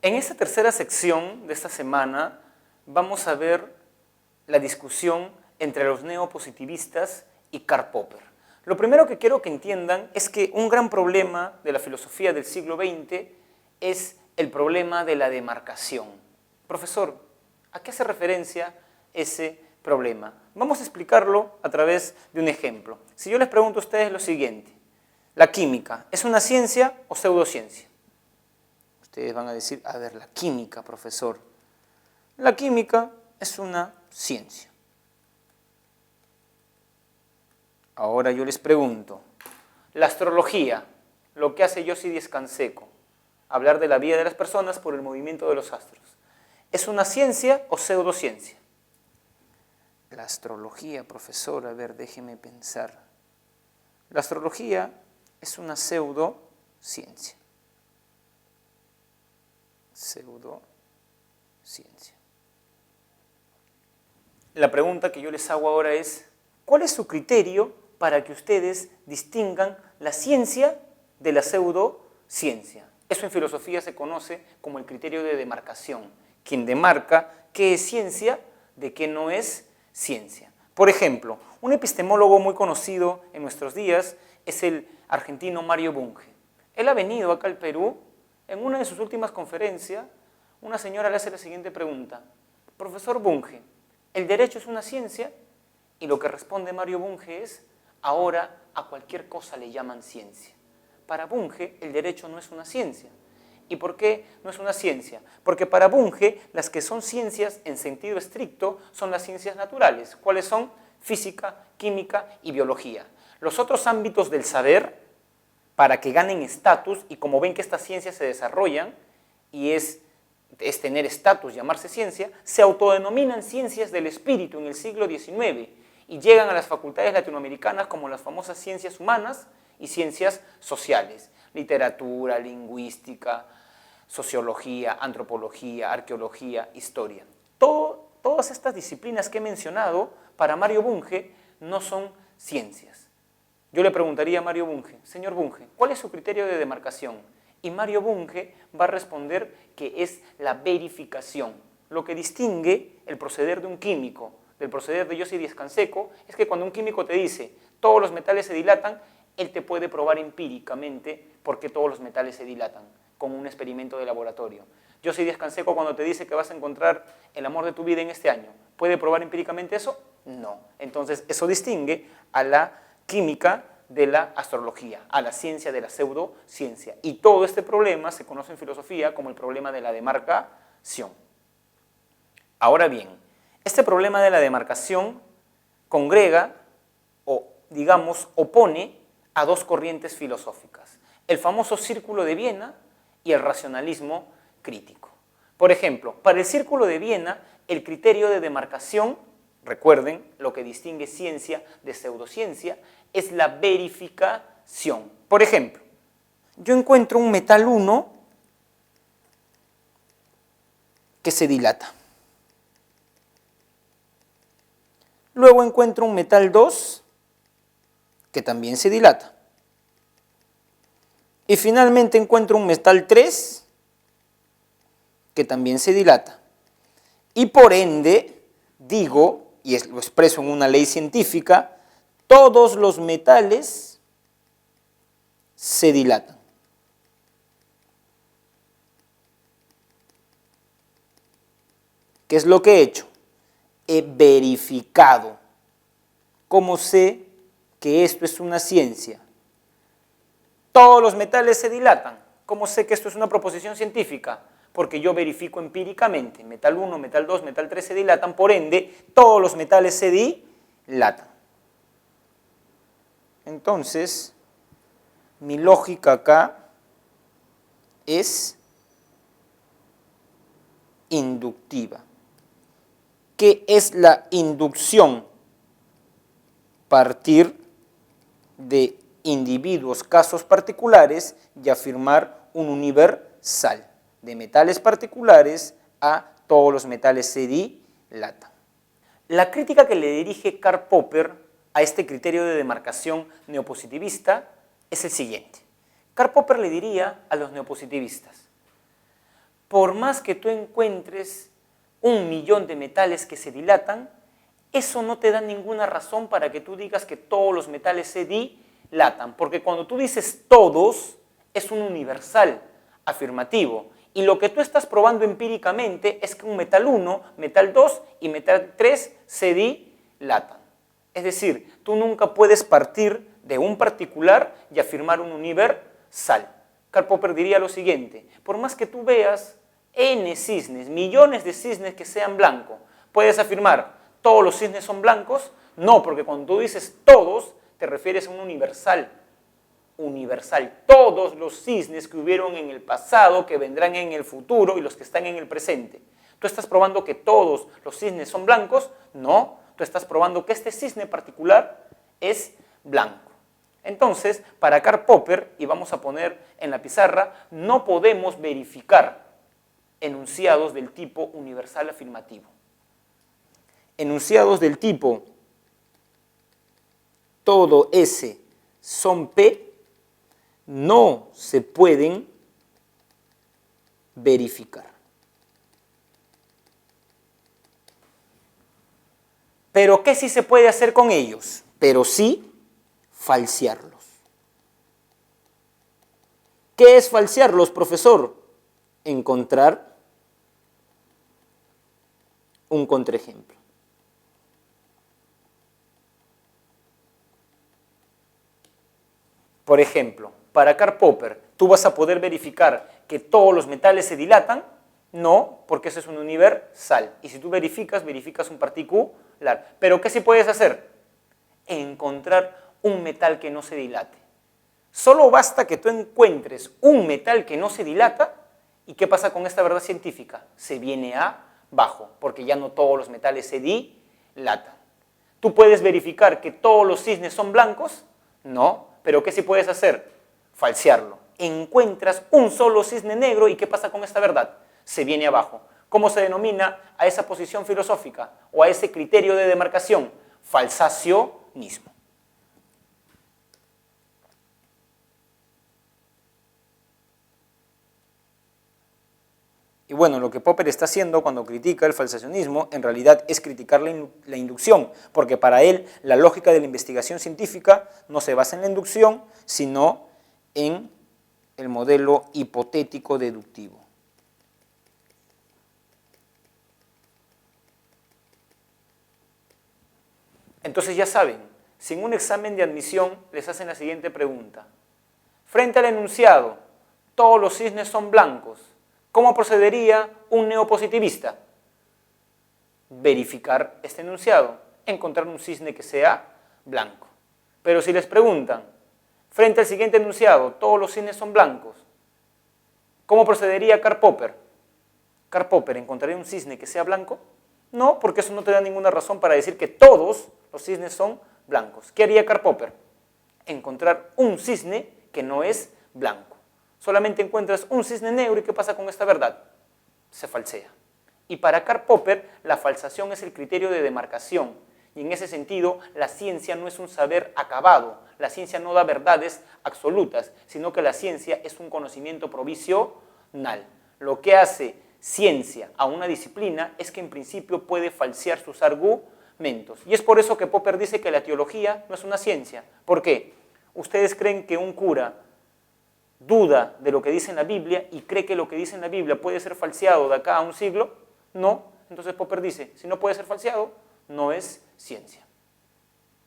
En esta tercera sección de esta semana vamos a ver la discusión entre los neopositivistas y Karl Popper. Lo primero que quiero que entiendan es que un gran problema de la filosofía del siglo XX es el problema de la demarcación. Profesor, ¿a qué hace referencia ese problema? Vamos a explicarlo a través de un ejemplo. Si yo les pregunto a ustedes lo siguiente: ¿la química es una ciencia o pseudociencia? Ustedes van a decir, a ver, la química, profesor. La química es una ciencia. Ahora yo les pregunto, la astrología, lo que hace Josip Díaz Canseco, hablar de la vida de las personas por el movimiento de los astros, ¿es una ciencia o pseudociencia? La astrología, profesor, a ver, déjeme pensar. La astrología es una pseudociencia. Pseudociencia. La pregunta que yo les hago ahora es, ¿cuál es su criterio para que ustedes distingan la ciencia de la pseudociencia? Eso en filosofía se conoce como el criterio de demarcación, quien demarca qué es ciencia de qué no es ciencia. Por ejemplo, un epistemólogo muy conocido en nuestros días es el argentino Mario Bunge. Él ha venido acá al Perú. En una de sus últimas conferencias, una señora le hace la siguiente pregunta: profesor Bunge, ¿el derecho es una ciencia? Y lo que responde Mario Bunge es: ahora a cualquier cosa le llaman ciencia. Para Bunge, el derecho no es una ciencia. ¿Y por qué no es una ciencia? Porque para Bunge, las que son ciencias en sentido estricto son las ciencias naturales. ¿Cuáles son? Física, química y biología. Los otros ámbitos del saber, para que ganen estatus, y como ven que estas ciencias se desarrollan, y es tener estatus, llamarse ciencia, se autodenominan ciencias del espíritu en el siglo XIX, y llegan a las facultades latinoamericanas como las famosas ciencias humanas y ciencias sociales, literatura, lingüística, sociología, antropología, arqueología, historia. Todas estas disciplinas que he mencionado, para Mario Bunge, no son ciencias. Yo le preguntaría a Mario Bunge, señor Bunge, ¿cuál es su criterio de demarcación? Y Mario Bunge va a responder que es la verificación. Lo que distingue el proceder de un químico del proceder de Josip Díaz Canseco es que cuando un químico te dice todos los metales se dilatan, él te puede probar empíricamente por qué todos los metales se dilatan, con un experimento de laboratorio. Josip Díaz Canseco, cuando te dice que vas a encontrar el amor de tu vida en este año, ¿puede probar empíricamente eso? No. Entonces, eso distingue a la química de la astrología, a la ciencia de la pseudociencia. Y todo este problema se conoce en filosofía como el problema de la demarcación. Ahora bien, este problema de la demarcación congrega o, digamos, opone a dos corrientes filosóficas: el famoso Círculo de Viena y el racionalismo crítico. Por ejemplo, para el Círculo de Viena, el criterio de demarcación, recuerden, lo que distingue ciencia de pseudociencia, es la verificación. Por ejemplo, yo encuentro un metal 1 que se dilata. Luego encuentro un metal 2 que también se dilata. Y finalmente encuentro un metal 3 que también se dilata. Y por ende, digo, y lo expreso en una ley científica, todos los metales se dilatan. ¿Qué es lo que he hecho? He verificado. ¿Cómo sé que esto es una ciencia? Todos los metales se dilatan. ¿Cómo sé que esto es una proposición científica? Porque yo verifico empíricamente. Metal 1, metal 2, metal 3 se dilatan, por ende, todos los metales se dilatan. Entonces, mi lógica acá es inductiva. ¿Qué es la inducción? Partir de individuos, casos particulares y afirmar un universal. De metales particulares a todos los metales se dilatan. La crítica que le dirige Karl Popper a este criterio de demarcación neopositivista es el siguiente. Karl Popper le diría a los neopositivistas: por más que tú encuentres 1.000.000 de metales que se dilatan, eso no te da ninguna razón para que tú digas que todos los metales se dilatan, porque cuando tú dices todos, es un universal afirmativo. Y lo que tú estás probando empíricamente es que un metal 1, metal 2 y metal 3 se dilatan. Es decir, tú nunca puedes partir de un particular y afirmar un universal. Karl Popper diría lo siguiente: por más que tú veas n cisnes, millones de cisnes que sean blancos, ¿puedes afirmar todos los cisnes son blancos? No, porque cuando tú dices todos, te refieres a un universal. Universal. Todos los cisnes que hubieron en el pasado, que vendrán en el futuro y los que están en el presente. ¿Tú estás probando que todos los cisnes son blancos? No. Tú estás probando que este cisne particular es blanco. Entonces, para Karl Popper, y vamos a poner en la pizarra, no podemos verificar enunciados del tipo universal afirmativo. Enunciados del tipo todo S son P no se pueden verificar. ¿Pero qué sí se puede hacer con ellos? Pero sí falsearlos. ¿Qué es falsearlos, profesor? Encontrar un contraejemplo. Por ejemplo, para Karl Popper, ¿tú vas a poder verificar que todos los metales se dilatan? No, porque eso es un universal. Y si tú verificas un particular. ¿Pero qué sí puedes hacer? Encontrar un metal que no se dilate. Solo basta que tú encuentres un metal que no se dilata, ¿y qué pasa con esta verdad científica? Se viene abajo, porque ya no todos los metales se dilatan. ¿Tú puedes verificar que todos los cisnes son blancos? No. ¿Pero qué sí puedes hacer? Falsearlo. Encuentras un solo cisne negro, ¿y qué pasa con esta verdad? Se viene abajo. ¿Cómo se denomina a esa posición filosófica o a ese criterio de demarcación? Falsacionismo. Y bueno, lo que Popper está haciendo cuando critica el falsacionismo, en realidad es criticar la inducción, porque para él la lógica de la investigación científica no se basa en la inducción, sino en el modelo hipotético deductivo. Entonces ya saben, si en un examen de admisión les hacen la siguiente pregunta: frente al enunciado, todos los cisnes son blancos, ¿cómo procedería un neopositivista? Verificar este enunciado, encontrar un cisne que sea blanco. Pero si les preguntan, frente al siguiente enunciado, todos los cisnes son blancos, ¿cómo procedería Karl Popper? ¿Karl Popper encontraría un cisne que sea blanco? No, porque eso no te da ninguna razón para decir que todos los cisnes son blancos. ¿Qué haría Karl Popper? Encontrar un cisne que no es blanco. Solamente encuentras un cisne negro, ¿y qué pasa con esta verdad? Se falsea. Y para Karl Popper, la falsación es el criterio de demarcación. Y en ese sentido, la ciencia no es un saber acabado. La ciencia no da verdades absolutas, sino que la ciencia es un conocimiento provisional. Lo que hace ciencia a una disciplina es que en principio puede falsear sus argumentos. Y es por eso que Popper dice que la teología no es una ciencia. ¿Por qué? ¿Ustedes creen que un cura duda de lo que dice en la Biblia y cree que lo que dice en la Biblia puede ser falseado de acá a un siglo? No. Entonces Popper dice, si no puede ser falseado, no es ciencia.